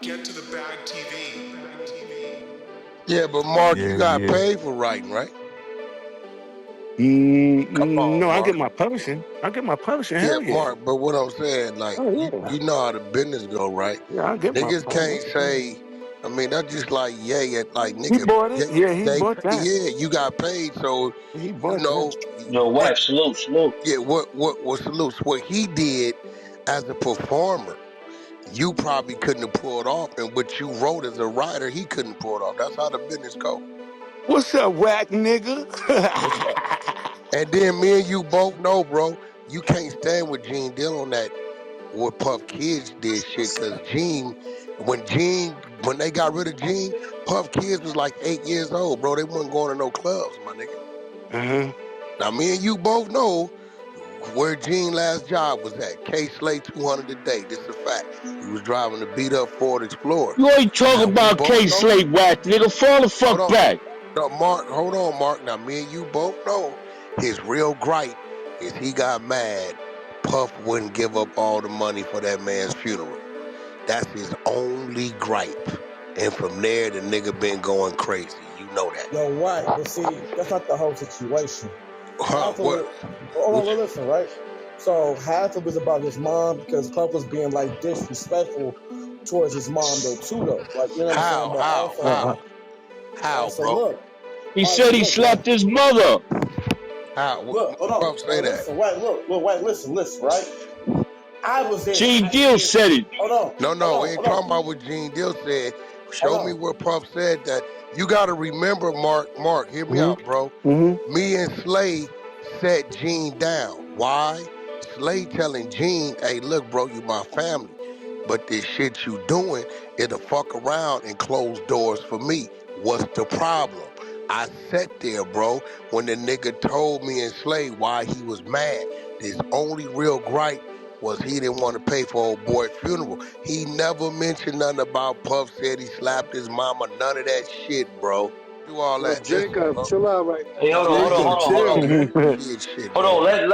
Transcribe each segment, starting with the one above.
Get to the bag TV. Yeah, but Mark, you Yeah, got yeah. paid for writing, right? Come on, No, I get Mark. my publishing. I get my publishing. Yeah, Hell yeah. Mark. But what I'm saying, like, Oh you, yeah. you know how the business go, right? Yeah, I get my Niggas can't publishing. say. I mean, that's just like yeah, like He nigga, bought it. they, Yeah, he they bought pay, that. yeah, you got paid, so He you bought that. know Yo, what. Wack, salute. Yeah, what salutes what he did as a performer. You probably couldn't have pulled off, and what you wrote as a writer, he couldn't pull it off. That's how the business go. What's up, whack nigga? What's up? And then me and you both know, bro, you can't stand with Gene Deal on that what Puff Kids did shit, cause when they got rid of Gene, Puff Kids was like 8 years old, bro. They wasn't going to no clubs, my nigga. Uh-huh. Now me and you both know where Gene last job was at. K Slay 200 a day. This is a fact. He was driving a beat up Ford Explorer. You ain't talk Now we about both K know. Slate, Wack, nigga. Fall the Hold fuck on. back. No, Mark, hold on, Mark. Now me and you both know his real gripe is he got mad Puff wouldn't give up all the money for that man's funeral. That's his only gripe. And from there, the nigga been going crazy. You know that. Yo, right, but see, that's not the whole situation. Huh? Half of What? it, hold on, What? well, listen, right? So half of it was about his mom because Puff was being like disrespectful towards his mom though too though. Like you know what I'm saying? How? But How? also, Uh, How? How, so bro? look, He all right, said so he look, right? slapped his mother. How? Look, hold on, Puff say that? listen, right? Look, right? Listen, right? I was there. Gene Deal said it. Hold on, No, hold no, we on, ain't hold on, talking about what Gene Deal said. hold Show me on. where Puff said that. You got to remember, Mark, hear me out, mm-hmm. bro. Mm-hmm. Me and Slay set Gene down. Why? Slay telling Gene, hey, look, bro, you my family. But this shit you doing, it'll fuck around and close doors for me. What's the problem? I sat there, bro, when the nigga told me and Slay why he was mad. His only real gripe was he didn't want to pay for old boy's funeral. He never mentioned nothing about Puff said he slapped his mama. None of that shit, bro. Do all Yo, that. Listen, Jacob, bro. chill out right Hey, now. No, hold listen, Jacob, on. chill, man. man. Kid shit, Hold bro. on. Let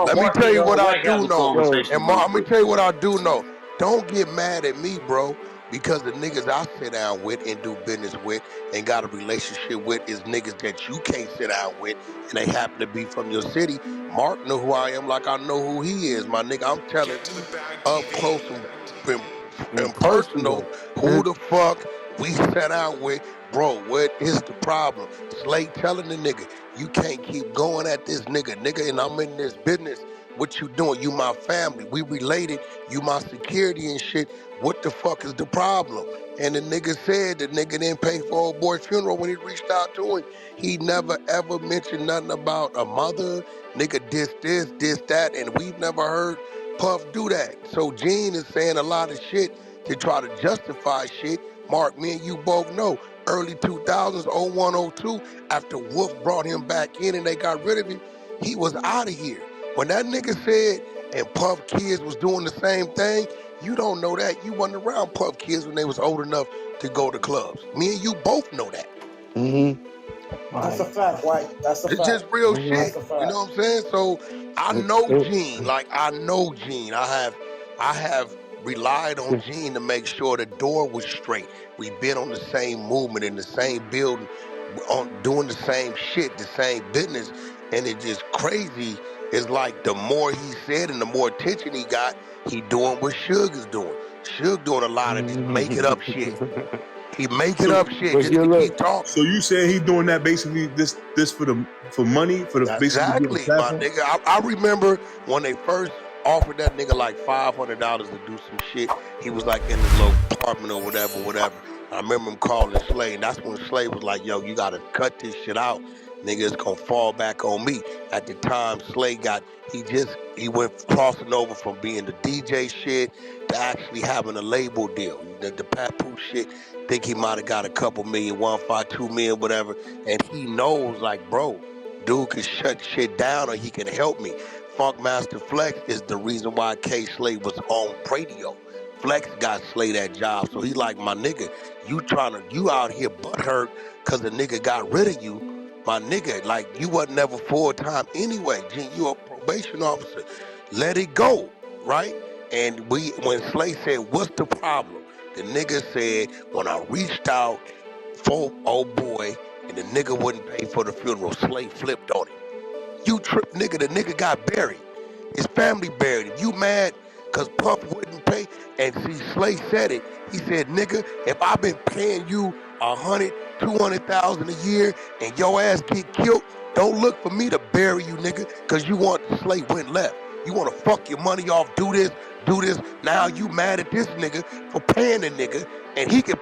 Let me Mark tell and you what I Wack have do a know. Yo, conversation And real I'm gonna quick. tell you what I do know. Don't get mad at me, bro, because the niggas I sit down with and do business with and got a relationship with is niggas that you can't sit down with and they happen to be from your city. Mark know who I am like I know who he is, my nigga. I'm telling Get to you the bag up TV. close and, in and personal personal. who the fuck we sat out with. Bro, what is the problem? Slate telling the nigga, you can't keep going at this nigga, and I'm in this business. What you doing? You my family. We related. You my security and shit. What the fuck is the problem? And the nigga said the nigga didn't pay for old boy's funeral when he reached out to him. He never ever mentioned nothing about a mother. Nigga this, that, and we've never heard Puff do that. So Gene is saying a lot of shit to try to justify shit. Mark, me and you both know early 2000s, 01, 02, after Wolf brought him back in and they got rid of him, he was out of here. When that nigga said, and Puff kids was doing the same thing, you don't know that. You wasn't around Puff kids when they was old enough to go to clubs. Me and you both know that. Mm-hmm. That's a Right. fact, right? That's a It's just fact. real Mm-hmm. shit. That's a You fact. know what I'm saying? So I It, know it, Gene. Like I know Gene. I have relied on Gene to make sure the door was straight. We've been on the same movement in the same building, on doing the same shit, the same business, and it's just crazy. It's like the more he said and the more attention he got, he doing what Suge is doing. Suge doing a lot of this making up shit. He making So, up shit but just you to look, keep talking. so you saying he doing that basically this for money for the basically being a Exactly, my platform? nigga. I remember when they first offered that nigga like $500 to do some shit. He was like in his little apartment or whatever, whatever. I remember him calling Slay, and that's when Slay was like, "Yo, you gotta cut this shit out, nigga. It's gonna fall back on me." At the time, Slay he went crossing over from being the DJ shit to actually having a label deal. The Papoose shit. Think he might have got a couple million, 1.5, 2 million, whatever. And he knows, like, bro. Dude can shut shit down or he can help me. Funkmaster Flex is the reason why K Slade was on radio. Flex got Slay that job. So he like, my nigga, you out here butthurt because the nigga got rid of you. My nigga, like you wasn't never full time anyway. Gene, you a probation officer. Let it go, right? And when Slay said, what's the problem? The nigga said when I reached out for old boy and the nigga wouldn't pay for the funeral, Slay flipped on him. You trip nigga, the nigga got buried. His family buried him. You mad cause Puff wouldn't pay? And see, Slay said it. He said, nigga, if I've been paying you 100, 200,000 a year and your ass get killed, don't look for me to bury you, nigga, cause you want Slay went left. You want to fuck your money off, do this, do this. Now you mad at this nigga for paying the nigga and he can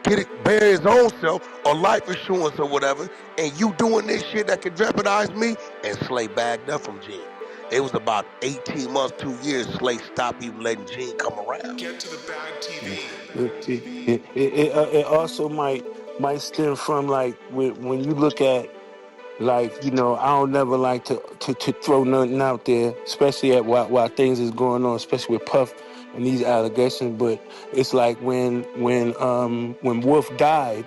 get it, bury his own self or life insurance or whatever, and you doing this shit that could jeopardize me, and Slay bagged up from Gene. It was about 18 months, 2 years, Slay stopped even letting Gene come around. Get to the bag Yeah. TV. It also might stem from like when you look at like I don't never like to throw nothing out there, especially at while things is going on, especially with Puff and these allegations. But it's like when Wolf died.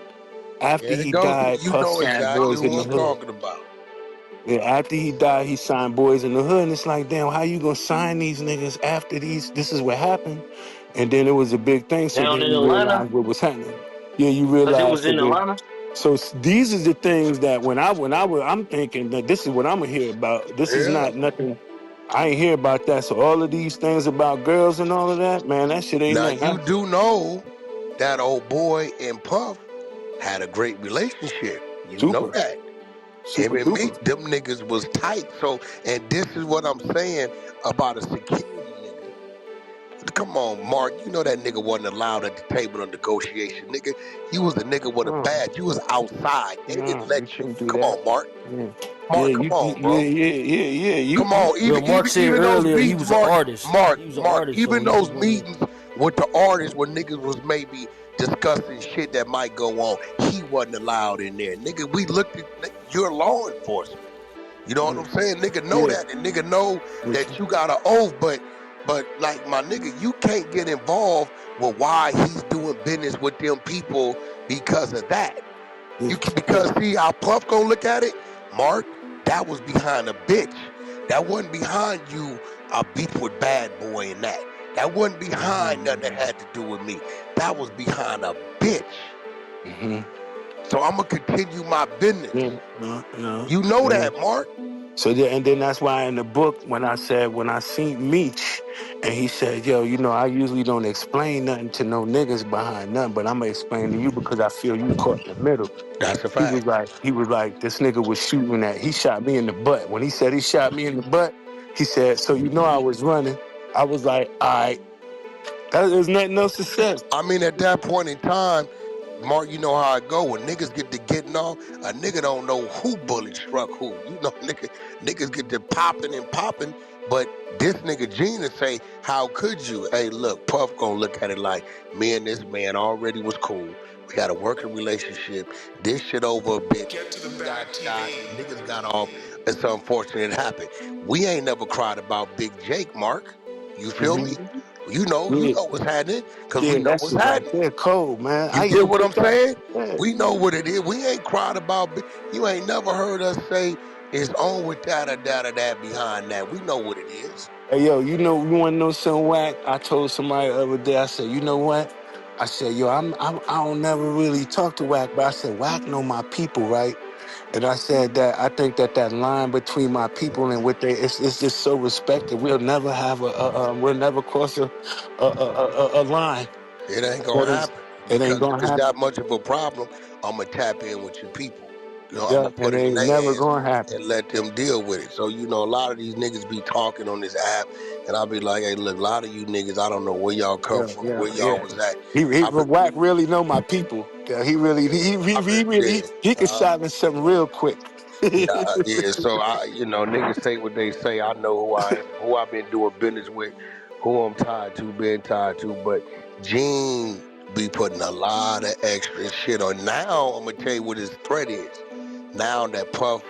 After There it he goes. died, You Puff know signed exactly Boys in who the I'm Hood. talking about. Yeah, after he died, he signed Boys in the Hood, and it's like, damn, how you gonna sign these niggas after these? This is what happened, and then it was a big thing. So Down then in you Atlanta, realize what was happening. Yeah, you because it realize. was So in then, Atlanta. these are the things that I'm thinking that this is what I'm gonna hear about. This is Yeah. not nothing. I ain't hear about that. So all of these things about girls and all of that, man, that shit ain't Now nothing. you do know that old boy and Puff had a great relationship. You know Super, that. Him super and me, duper. them niggas was tight. So, and this is what I'm saying about a security nigga. Come on, Mark. You know that nigga wasn't allowed at the table of negotiation, nigga. You was a nigga with a No, badge. You was outside. They didn't no, you let you. can't do Come that. on, Mark. Yeah, yeah, Mark, come on, yeah, bro. yeah, yeah, yeah. Come You on. Well, Even Mark even said even those earlier he meetings, was an Mark. artist. Mark, He was an Mark. artist, so Even he those just wasn't. meetings with the artists where niggas was maybe discussing shit that might go on. He wasn't allowed in there, nigga. We looked at your law enforcement. You know what I'm saying? Nigga know yeah. that, and nigga know Which that you got an oath, but like my nigga, you can't get involved with why he's doing business with them people because of that. You is can yeah. because see how Puff gonna look at it, Mark. That was behind a bitch. That wasn't behind you a beef with Bad Boy and that. That wasn't behind nothing that had to do with me. That was behind a bitch. Mm-hmm. So I'm gonna continue my business. Yeah. No, no, You know yeah. that, Mark. So and then that's why in the book when I seen Meech and he said, yo, I usually don't explain nothing to no niggas behind nothing, but I'm gonna explain to you because I feel you caught in the middle. That's a He was fact. like, this nigga was shooting at. He shot me in the butt. When he said he shot me in the butt, he said, so I was running. I was like, all right, there's nothing else to say. I mean, at that point in time, Mark, you know how it go. When niggas get to getting off, a nigga don't know who bullet struck who. You know, niggas get to popping and popping. But this nigga Gina say, how could you? Hey, look, Puff gonna look at it like me and this man already was cool. We had a working relationship. This shit over a bitch. Get to the He bag got shot. Niggas got off. TV. It's unfortunate it happened. We ain't never cried about Big Jake, Mark. You feel me? Mm-hmm. You Yeah, know what's happening, cause we yeah, know that what's shit right happening. there, cold, man. You I get even what I'm put that. saying? Yeah. We know what it is. We ain't cried about. You ain't never heard us say it's on with that or that or that behind that. We know what it is. Hey, yo, you want to know something whack? I told somebody the other day, I said, you know what? I said, yo, I don't never really talk to Wack, but I said, Wack know my people, right? And I said that I think that line between my people and what it's just so respected. We'll never have we'll never cross a line. It ain't gonna That is, happen it ain't because if gonna it's happen. that much of a problem, I'm gonna tap in with your people. You know, I'm Yeah, gonna put and it it in ain't their never hands gonna happen. and let them deal with it. So you know, a lot of these niggas be talking on this app, and I'll be like, hey, look, a lot of you niggas, I don't know where y'all come Yeah, from, yeah, where y'all yeah. was at. He I be, Wack really know my people. Yeah, he really I be, he can yeah. silence something real quick. Yeah, yeah. So niggas say what they say. I know who I am, who I've been doing business with, who I'm tied to, been tied to. But Gene be putting a lot of extra shit on. Now I'm gonna tell you what his threat is. Now that Puff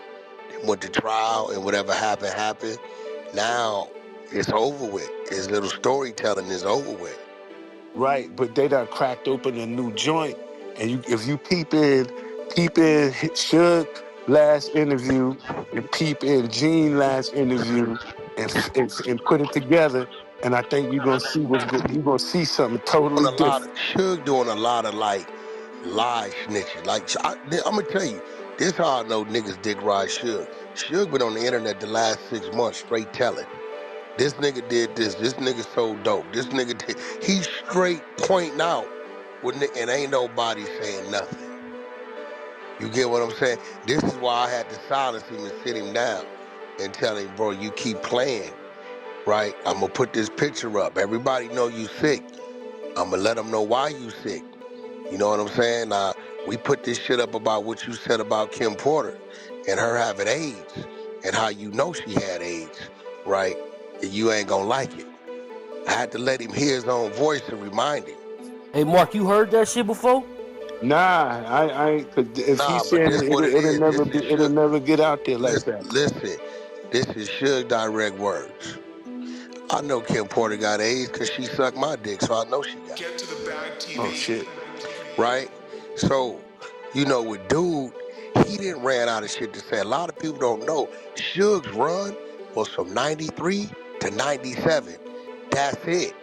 went to trial and whatever happened happened. Now it's over with. His little storytelling is over with. Right, but they done cracked open a new joint, and if you peep in Suge last interview, and peep in Gene last interview, and put it together. and I think you're gonna see what's good. You're gonna see something Doing totally a lot of different. Suge doing a lot of like lie snitching. Like I'm gonna tell you, this how I know niggas dick ride Suge. Suge been on the internet the last 6 months straight telling. This nigga did this. This nigga so dope. This nigga did. He's straight pointing out, and ain't nobody saying nothing. You get what I'm saying? This is why I had to silence him and sit him down and tell him, bro, you keep playing, right? I'm gonna put this picture up. Everybody know you sick. I'm gonna let them know why you sick. You know what I'm saying? We put this shit up about what you said about Kim Porter and her having AIDS and how you know she had AIDS, right? And you ain't gonna like it. I had to let him hear his own voice and remind him. Hey, Mark, you heard that shit before? Nah, I ain't. Cause if Nah, he's but saying this it, what it it'll is. never This be. is It'll Suge. never get out there like Listen, that. listen. This is Suge direct words. I know Kim Porter got AIDS because she sucked my dick, so I know she got it. Get to the bag Oh TV. shit. Right? So, with dude, he didn't ran out of shit to say. A lot of people don't know. Suge's run was from 93 to 97. That's it.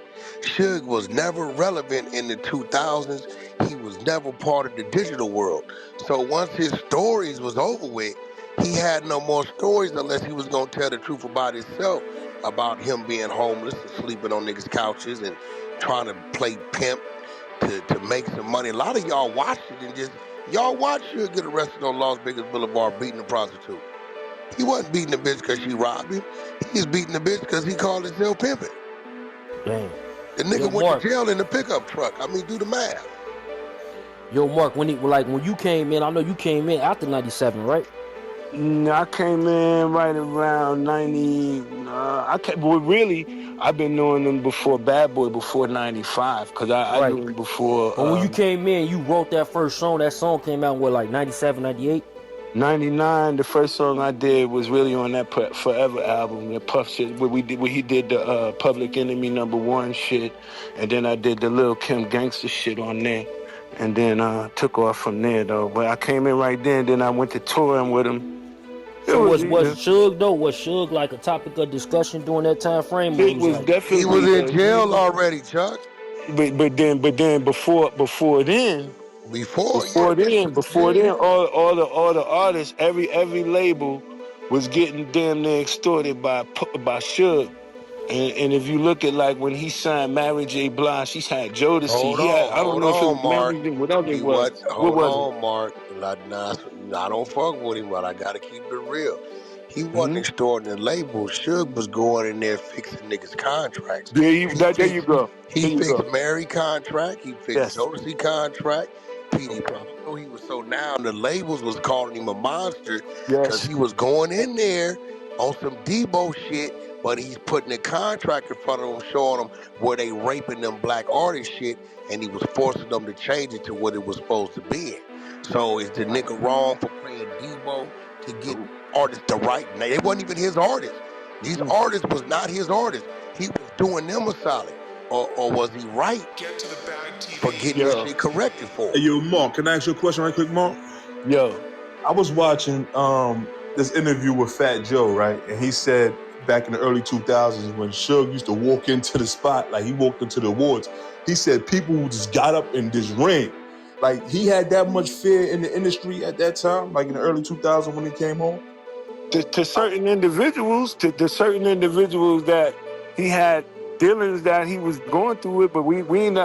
Suge was never relevant in the 2000s. He was never part of the digital world. So once his stories was over with, he had no more stories unless he was going to tell the truth about himself, about him being homeless and sleeping on niggas' couches and trying to play pimp to make some money. A lot of y'all watched it and y'all watched Suge get arrested on Las Vegas Boulevard beating a prostitute. He wasn't beating the bitch because she robbed him. He was beating the bitch because he called himself pimping. Damn. The Yo, nigga went to Mark. jail in the pickup truck. I mean, do the math. Yo, Mark, when you came in, I know you came in after 97, right? I came in right around 90. I came, well, really, I've been knowing them before Bad Boy, before 95, because I Right. knew him before But when you came in, you wrote that first song. That song came out in what, like 97, 98? 99. The first song I did was really on that Forever album, the Puff shit, where he did the Public Enemy #1 shit, and then I did the Lil Kim Gangster shit on there, and then took off from there though. But I came in right then I went to touring with him. It So was, was Suge though? Was Suge like a topic of discussion during that time frame, or it it was was like He was definitely in jail already, Chuck. but then before then. Before, yeah, Before but he then, was in before jail. then, all the artists, every label was getting damn near extorted by Suge. And if you look at like when he signed Mary J. Blige, he's had Jodeci. I don't Hold know if it on, was Mark. Mary J. Whatever it He was. what? What Hold was it? on, Mark. Nah, I don't fuck with him, but I gotta keep it real. He wasn't Mm-hmm. extorting the label. Suge was going in there fixing niggas' contracts. He There you fixed go. he There you fixed go. Mary contract. He fixed Yes. Jodeci contract. Petey Okay. Pablo. He was so now the labels was calling him a monster because Yes. he was going in there on some Debo shit, but he's putting a contract in front of them, showing them where they raping them black artist shit, and he was forcing them to change it to what it was supposed to be in. So is the nigga wrong for paying Debo to get No. artists to write? Now, it wasn't even his artists. These Mm-mm. artists was not his artists. He was doing them a solid. Or was he right Get to the bag for TV. getting this Yo, shit corrected for Hey, him? yo, Mark, can I ask you a question right quick, Mark? yo. I was watching this interview with Fat Joe, right? And he said back in the early 2000s when Suge used to walk into the spot, like he walked into the awards, he said people just got up and just ran. Like he had that much fear in the industry at that time, like in the early 2000s when he came home. To certain individuals that he had dealings that he was going through it, but we ain't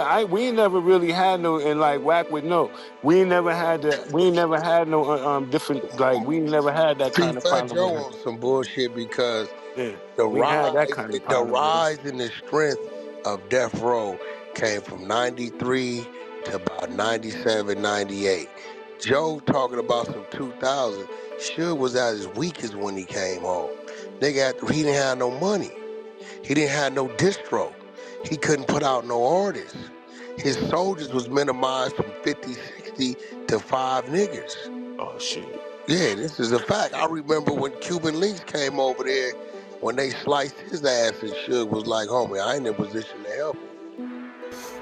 never really had no, and like Wack would know, we ain't never had no different, like we ain't never had that See, kind of Fat problem Joe with him. on some bullshit because Yeah, the we ain't had that rise, kind of the problem with him. rise in the strength of Death Row came from 93 to about 97, 98. Joe talking about some 2000. Suge was at his weakest when he came home. Nigga, he didn't have no money. He didn't have no distro. He couldn't put out no artists. His soldiers was minimized from 50, 60 to 5 niggas. Oh shit. Yeah, this is a fact. I remember when Cuban Links came over there, when they sliced his ass and Suge was like, homie, I ain't in a position to help you.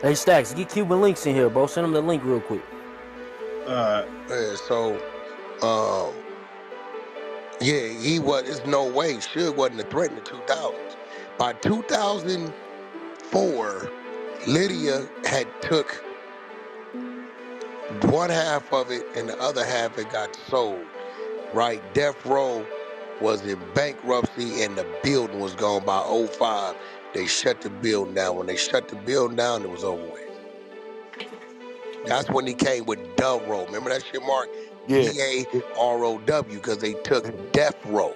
Hey, Stacks, get Cuban links in here, bro. Send him the link real quick. Yeah, so, um, yeah, there's no way. Suge wasn't a threat in the 2000s. By 2000, 4, Lydia had took one half of it and the other half it got sold. Right? Death Row was in bankruptcy and the building was gone by '05. They shut the building down. When they shut the building down, it was over with. That's when he came with Dove Row. Remember that shit, Mark? Yeah. DAROW, because they took Death Row.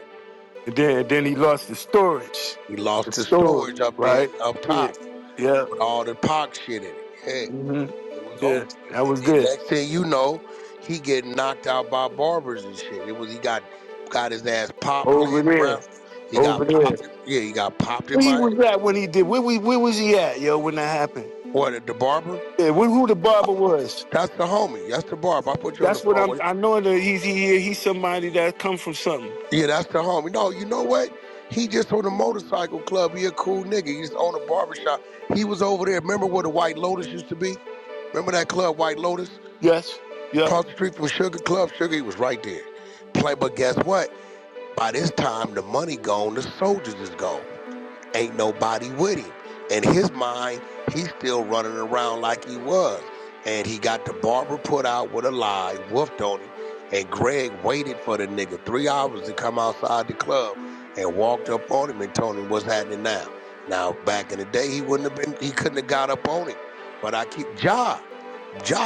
And then he lost the storage. He The lost the storage, storage up there, right? up Yeah. top, Yeah. with all the Pac shit in it. Yeah, hmm it was Yeah. over with. That And was then good. next thing you know, he getting knocked out by barbers and shit. He got his ass popped Over laying there. around. He Over got there. popped. Yeah, he got popped in Where he my was at when he did? Where was he at, yo, when that happened? what at the barber. Yeah, who the barber was? That's the homie. That's the barber. I put you on the That's what phone with him. I know that he's somebody that come from something. Yeah, that's the homie. No, you know what? He just on a motorcycle club. He a cool nigga. He just own a barbershop. He was over there. Remember where the White Lotus used to be? Remember that club, White Lotus? Yes. Yep. Across the street from Sugar Club. Sugar, he was right there. But guess what? By this time, the money gone. The soldiers is gone. Ain't nobody with him. In his mind, he's still running around like he was. And he got the barber put out with a lie, woofed on him. And Greg waited for the nigga 3 hours to come outside the club and walked up on him and told him what's happening now. Now, back in the day, he couldn't have got up on him. But I keep Ja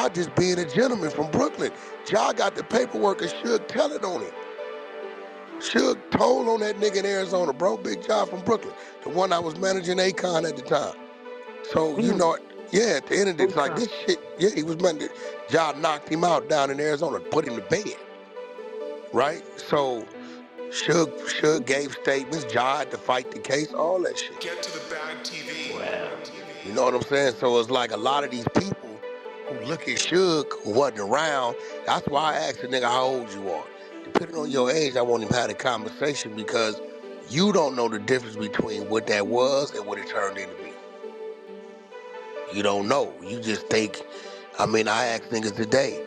just being a gentleman from Brooklyn. Ja got the paperwork and Suge telling on him. Suge told on that nigga in Arizona, bro. Big job from Brooklyn. The one I was managing Akon at the time. So, yeah, at the end of it, it's like Okay. this shit, yeah, he was managing. Ja knocked him out down in Arizona, put him to bed, right? So, Suge gave statements, Ja had to fight the case, all that shit. Get to the Bag TV. Wow. You know what I'm saying? So it's like a lot of these people who look at Suge who wasn't around. That's why I asked the nigga how old you are. Depending on your age, I want him to have a conversation because you don't know the difference between what that was and what it turned into be. You don't know. You just think. I mean, I asked niggas today,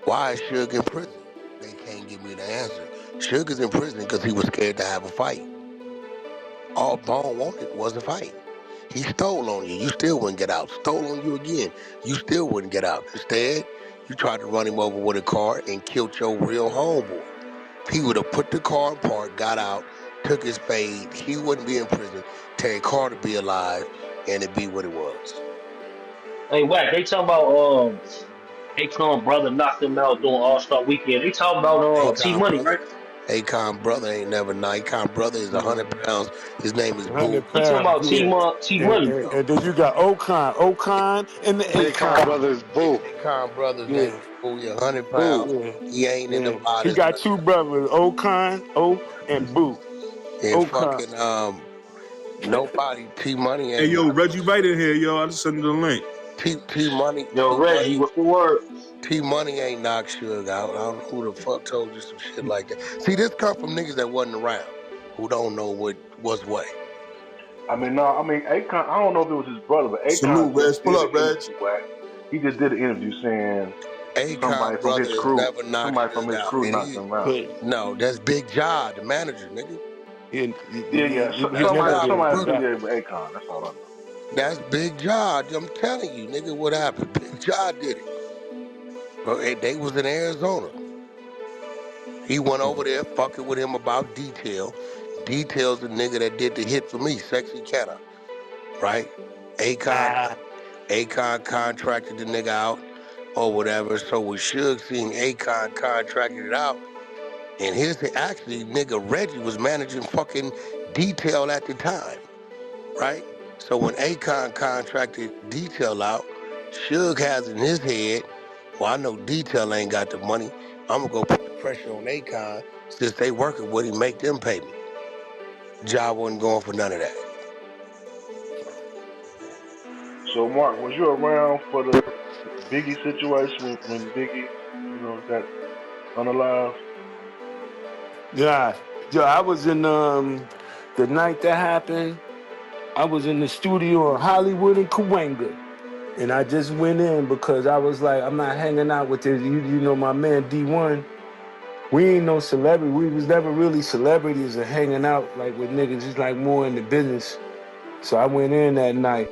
why is Suge in prison? They can't give me the answer. Suge is in prison because he was scared to have a fight. All Bone wanted was a fight. He stole on you. You still wouldn't get out. Stole on you again. You still wouldn't get out. Instead, you tried to run him over with a car and killed your real homeboy. If he would have put the car in park, got out, took his fade, he wouldn't be in prison. Terry Carter be alive, and it'd be what it was. Hey, Wack, they talking about Akon brother knocked him out during All Star Weekend. They talking about T Akon Money, brother. right? Akon brother ain't never not. Akon brother is 100 pounds. His name is Boo. 100 He talking pounds, about yeah. T And, Money. and, and then you got Ocon, and the The Akon Akon. brothers, Yeah, boo, Akon brother's name Yeah. is Boo. He 100 boo. pounds. Yeah. He ain't in the Yeah. He modest got none. two brothers, Ocon, and Boo. And Ocon. fucking nobody T Money Hey, ain't yo, not Reggie, right in here, yo. I just sent you the link. T Money Yo, Reggie, what's the word? T Money ain't knock Suge out. I don't know who the fuck told you some shit like that. See, this come from niggas that wasn't around, who don't know what's what. I mean, no, I mean, Akon, I don't know if it was his brother, but Akon Salute, Reg. just Pull did an up, Reg. interview, Wack. He just did an interview saying Akon brother has never knocked somebody from Suge his out, crew and knocked he him out. But no, that's Big Ja, the manager, nigga. Yeah, yeah, he That's never Ja did from it. somebody But Brooklyn. that, affiliated with Akon. That's all I know. That's Big Ja. I'm telling you, nigga, what happened? Big Ja did it. Bro, they was in Arizona. He went over there fucking with him about Detail. Detail's the nigga that did the hit for me, Sexy Canna, right? Akon, nah. Akon contracted the nigga out or whatever. So with Suge seeing Akon contracted it out, and actually nigga Reggie was managing fucking Detail at the time, right? So when Akon contracted Detail out, Suge has in his head, well, I know Detail ain't got the money. I'm gonna go put the pressure on Akon since they working with him, make them pay me. Ja wasn't going for none of that. So, Mark, was you around for the Biggie situation when Biggie, got unalive? Yeah. Yo, I was in the night that happened. I was in the studio in Hollywood and Cahuenga. And I just went in because I was like, I'm not hanging out with this. You know, my man D1. We ain't no celebrity. We was never really celebrities or hanging out like with niggas. It's like more in the business So I went in that night.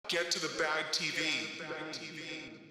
Get to the bag TV.